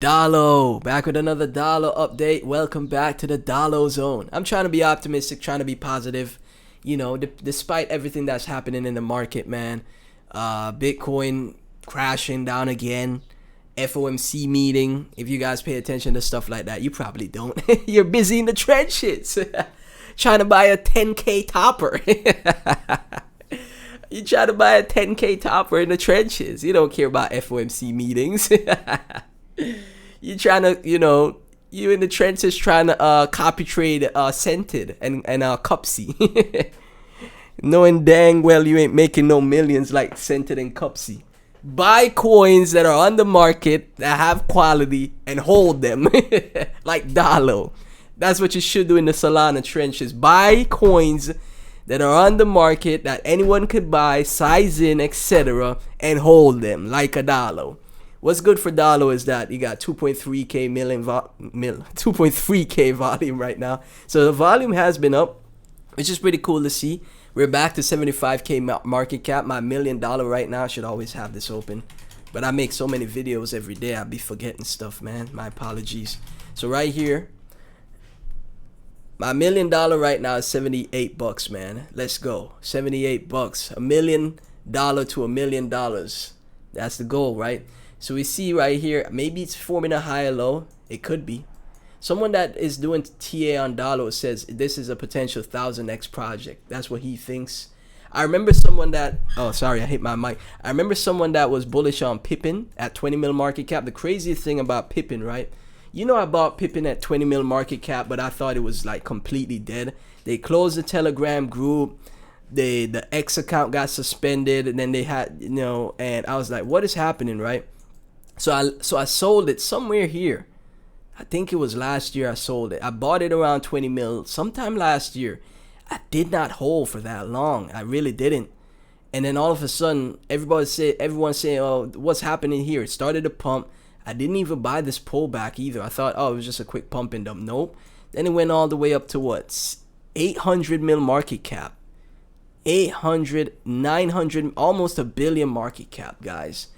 Dollo, back with another Dollo update. Welcome back to the Dollo Zone. I'm trying to be optimistic, trying to be positive. You know, despite everything that's happening in the market, man. Bitcoin crashing down again. FOMC meeting. If you guys pay attention to stuff like that, you probably don't. You're busy in the trenches, trying to buy a 10K topper. You try to buy a 10K topper in the trenches. You don't care about FOMC meetings. You trying to, you in the trenches trying to copy trade Scented and Cupsy. Knowing dang well you ain't making no millions like Scented and Cupsy. Buy coins that are on the market that have quality and hold them. Like Dollo. That's what you should do in the Solana trenches. Buy coins that are on the market that anyone could buy, size in, etc. and hold them like a Dollo. What's good for Dollo is that you got 2.3k 2.3k volume right now. So the volume has been up, which is pretty cool to see. We're back to 75k market cap. My $1 million right now. I should always have this open, but I make so many videos every day. I'll be forgetting stuff, man. My apologies. So right here, my $1 million right now is 78 bucks, man. Let's go. 78 bucks. $1 million to $1 million. That's the goal, right? So we see right here, maybe it's forming a higher low. It could be. Someone that is doing TA on Dollo says this is a potential 1000x project. That's what he thinks. I remember someone that, oh sorry, I hit my mic. I remember someone that was bullish on Pippin at 20 mil market cap. The craziest thing about Pippin, right? You know, I bought Pippin at 20 mil market cap, but I thought it was like completely dead. They closed the Telegram group. The X account got suspended, and then they had, and I was like, what is happening, right? So I sold it somewhere here. I think it was last year I sold it. I bought it around 20 mil sometime last year. I did not hold for that long. I really didn't. And then all of a sudden, everyone's saying, oh, what's happening here? It started to pump. I didn't even buy this pullback either. I thought, oh, it was just a quick pump and dump. Nope. Then it went all the way up to what? 800 mil market cap. 800, 900, almost a billion market cap, guys.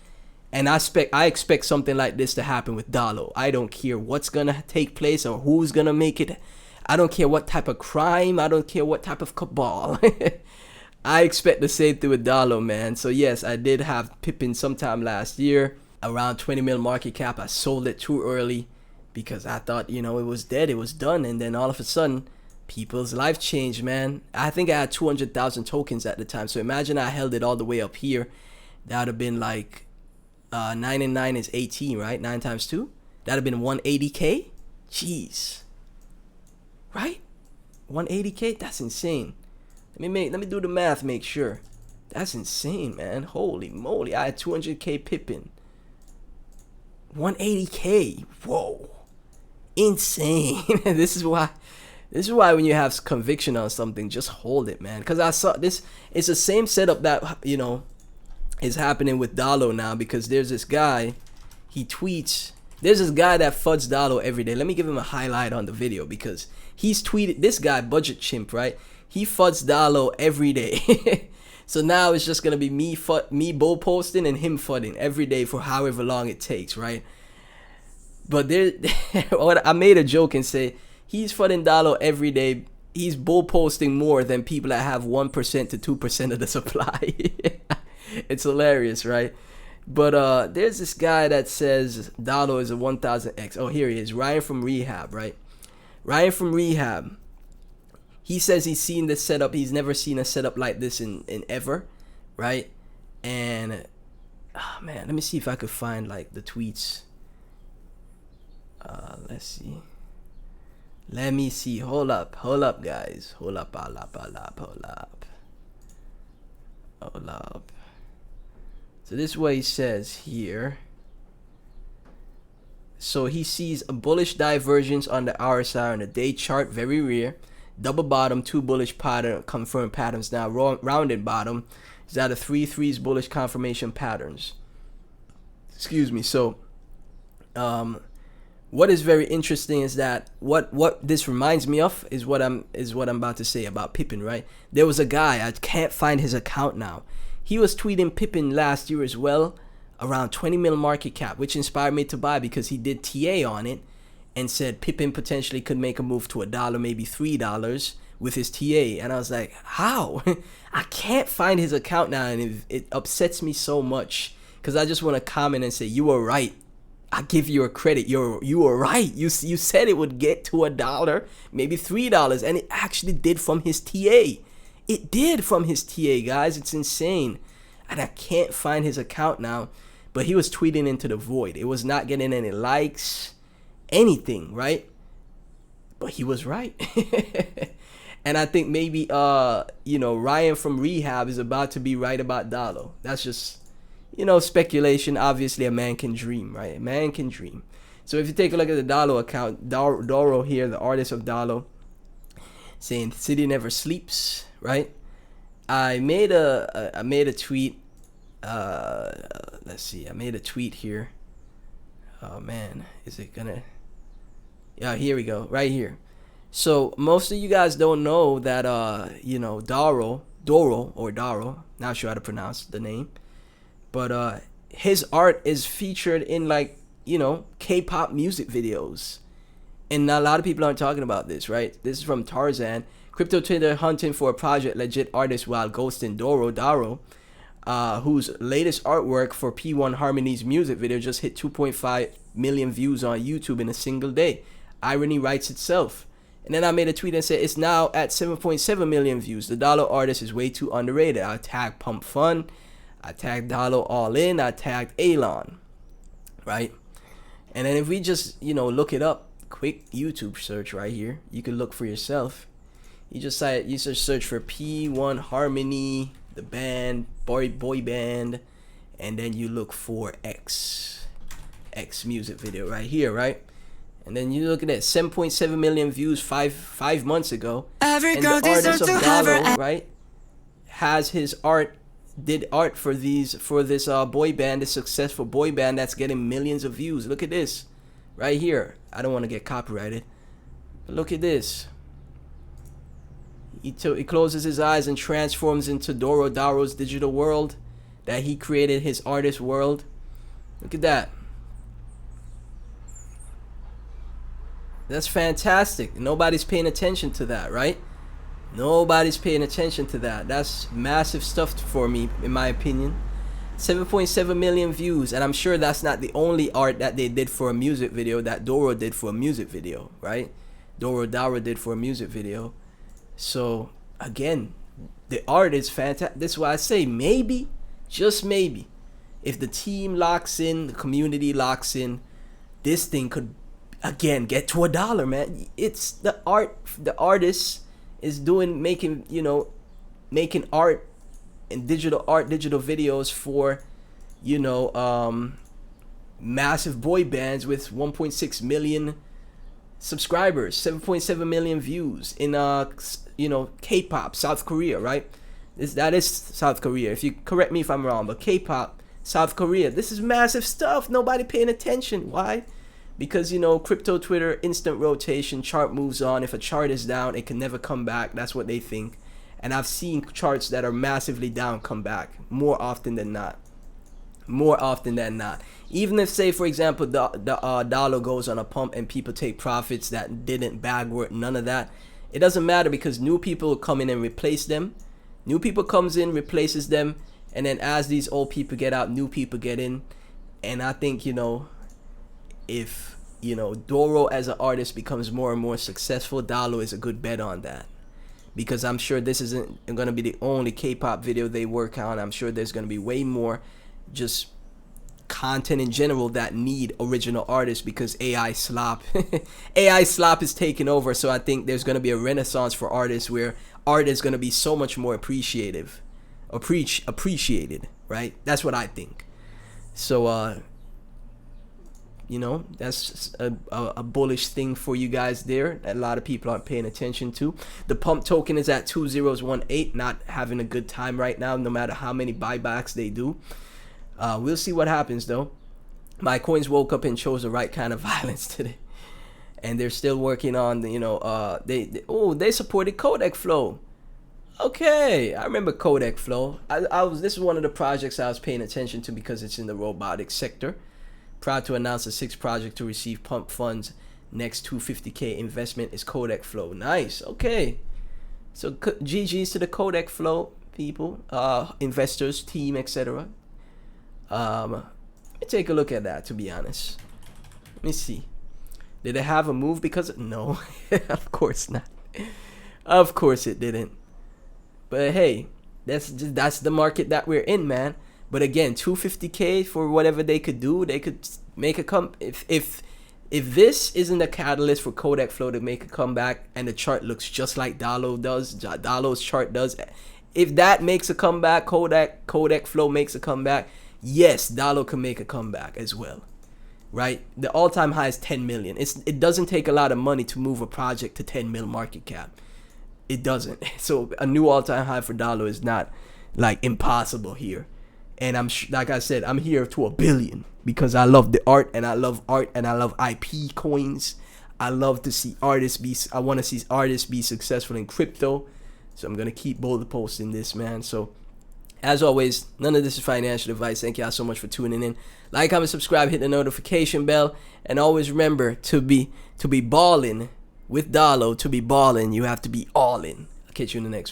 And I expect something like this to happen with Dollo. I don't care what's gonna take place or who's gonna make it. I don't care what type of crime. I don't care what type of cabal. I expect the same thing with Dollo, man. So yes, I did have Pippin sometime last year, around 20 mil market cap. I sold it too early because I thought, it was dead, it was done. And then all of a sudden, people's life changed, man. I think I had 200,000 tokens at the time. So imagine I held it all the way up here. That would have been like 9 and 9 is 18, right? 9 times 2, that'd have been 180k. Jeez, right? 180k. That's insane. Let me do the math. Make sure. That's insane, man. Holy moly! I had 200k Pippin. 180k. Whoa, insane. This is why when you have conviction on something, just hold it, man. Because I saw this. It's the same setup that is happening with Dollo now, because there's this guy, he tweets, there's this guy that fuds Dollo every day. Let me give him a highlight on the video, because he's tweeted, this guy, Budget Chimp, right? He fuds Dollo every day. So now it's just gonna be me bull posting and him fudding every day for however long it takes, right? But I made a joke and say he's fudding Dollo every day. He's bull posting more than people that have 1% to 2% of the supply. It's hilarious, right? But there's this guy that says Dollo is a 1000x. Oh, here he is, Ryan from Rehab, right? Ryan from Rehab. He says he's seen this setup. He's never seen a setup like this in ever, right? And man, let me see if I could find like the tweets. Let's see. Let me see. Hold up, guys. Hold up. So this is what he says here. So he sees a bullish divergence on the RSI on the day chart, very rare. Double bottom, 2 bullish pattern confirmed patterns. Now rounded bottom is out of 3 threes bullish confirmation patterns. Excuse me. So what is very interesting is that what this reminds me of is what I'm about to say about Pippin, right? There was a guy, I can't find his account now. He was tweeting Pippin last year as well. around 20 mil market cap, which inspired me to buy because he did TA on it and said Pippin potentially could make a move to $1, maybe $3 with his TA. And I was like, how? I can't find his account now, and it upsets me so much because I just want to comment and say, you were right. I give you a credit. You were right. You said it would get to $1, maybe $3, and it actually did from his TA. It did from his TA, guys. It's insane. And I can't find his account now. But he was tweeting into the void. It was not getting any likes, anything, right? But he was right. And I think maybe Ryan from Rehab is about to be right about Dollo. That's just, speculation. Obviously, a man can dream, right? A man can dream. So if you take a look at the Dollo account, Doro here, the artist of Dollo, saying "City never sleeps," right? I made a tweet. Let's see. I made a tweet here. Oh man, is it gonna? Yeah, here we go. Right here. So most of you guys don't know that Doro, not sure how to pronounce the name, but his art is featured in K-pop music videos, and a lot of people aren't talking about this, right? This is from Tarzan. Crypto Twitter hunting for a project legit artist while ghosting Doro, whose latest artwork for P1 Harmony's music video just hit 2.5 million views on YouTube in a single day. Irony writes itself. And then I made a tweet and said, it's now at 7.7 million views. The Dollo artist is way too underrated. I tagged Pump Fun. I tagged Dollo All In. I tagged Elon. Right? And then if we just, look it up, quick YouTube search right here. You can look for yourself. You just search for P1 Harmony, the band, boy band. And then you look for X music video right here, right? And then you look at that, 7.7 million views five months ago. And the artist of Dollo, right, has his art, did art for this boy band, this successful boy band that's getting millions of views. Look at this, right here. I don't want to get copyrighted, but look at this. He closes his eyes and transforms into Doro's digital world that he created, his artist world. Look at that. That's fantastic. Nobody's paying attention to that, right? Nobody's paying attention to that. That's massive stuff for me, in my opinion. 7.7 million views, and I'm sure that's not the only art that they did for a music video that Doro did for a music video, right? Doro did for a music video. So again, the art is fantastic. This is why I say maybe, just maybe, if the team locks in, the community locks in, this thing could again get to $1, man. It's the artist is making art and digital videos for massive boy bands with 1.6 million subscribers, 7.7 million views in K-pop, South Korea, right? That is South Korea. If you correct me if I'm wrong, but K-pop, South Korea, this is massive stuff. Nobody paying attention. Why? Because crypto Twitter, instant rotation, chart moves on. If a chart is down, it can never come back. That's what they think. And I've seen charts that are massively down come back more often than not. Even if, say, for example, the dollar goes on a pump and people take profits that didn't backward, none of that. It doesn't matter because new people come in and replace them. New people comes in, replaces them. And then as these old people get out, new people get in. And I think, if Doro as an artist becomes more and more successful, Dollo is a good bet on that, because I'm sure this isn't going to be the only K-pop video they work on. I'm sure there's going to be way more just content in general that need original artists, because AI slop is taking over. So I think there's going to be a renaissance for artists where art is going to be so much more appreciated, right? That's what I think. So that's a bullish thing for you guys there that a lot of people aren't paying attention to. The pump token is at 2018, not having a good time right now, no matter how many buybacks they do. We'll see what happens though. My coins woke up and chose the right kind of violence today, and they're still working on they supported codec flow. Okay, I remember Kodak Flow. This is one of the projects I was paying attention to because it's in the robotics sector. Proud to announce the sixth project to receive Pump Fun's next 250K investment is Kodak Flow. Nice. Okay. So GG's to the Kodak Flow people, investors, team, etc. Let me take a look at that, to be honest. Let me see. Did it have a move because no, of course not. Of course it didn't. But hey, that's the market that we're in, man. But again, 250K for whatever they could do, they could make a if this isn't a catalyst for Kodak Flow to make a comeback, and the chart looks just like Dollo's chart does, if that makes a comeback, Kodak Flow makes a comeback, yes, Dollo can make a comeback as well, right? The all-time high is 10 million. It doesn't take a lot of money to move a project to 10 mil market cap. It doesn't. So a new all-time high for Dollo is not like impossible here. And like I said, I'm here to a billion because I love the art, and I love IP coins. I love to see artists I want to see artists be successful in crypto. So I'm gonna keep bold posting this, man. So as always, none of this is financial advice. Thank y'all so much for tuning in. Like, comment, subscribe, hit the notification bell, and always remember to be ballin' with Dollo. To be ballin', you have to be all in. I'll catch you in the next one.